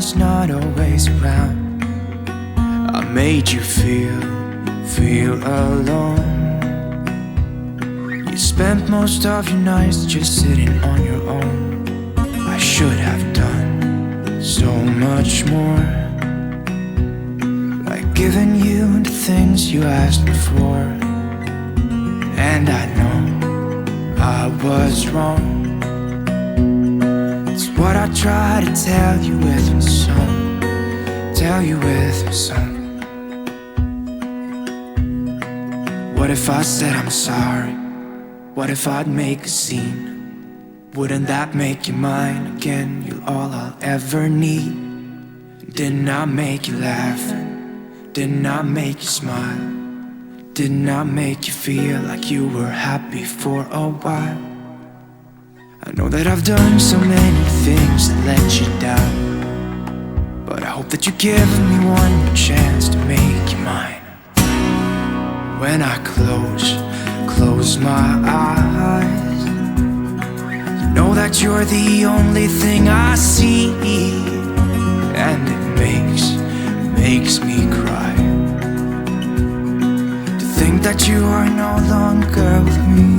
was not always around. I made you feel alone. You spent most of your nights just sitting on your own. I should have done so much more, like giving you the things you asked me for. And I know I was wrong. It's what I try to tell you with my song, tell you with my song. What if I said I'm sorry? What if I'd make a scene? Wouldn't that make you mine again? You're all I'll ever need. Didn't I make you laugh? Didn't I make you smile? Didn't I make you feel like you were happy for a while? I know that I've done so many things that let you down, but I hope that you give me one more chance to make you mine. When I close my eyes, you know that you're the only thing I see, and it makes me cry to think that you are no longer with me.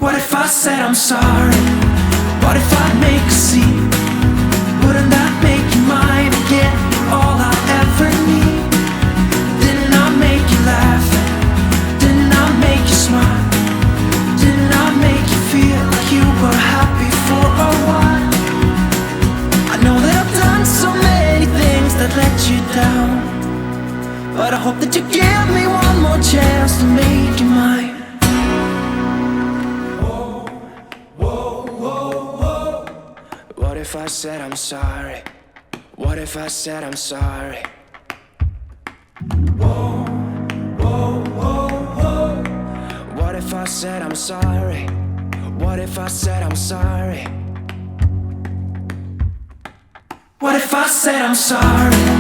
What if I said I'm sorry? What if I make a scene? Wouldn't that make you mine again? All I ever need. Didn't I make you laugh? Didn't I make you smile? Didn't I make you feel like you were happy for a while? I know that I've done so many things that let you down, but I hope that you give me one more chance to make you mine. What if I said I'm sorry? What if I said I'm sorry? Whoa, whoa, whoa, whoa. What if I said I'm sorry? What if I said I'm sorry? What if I said I'm sorry?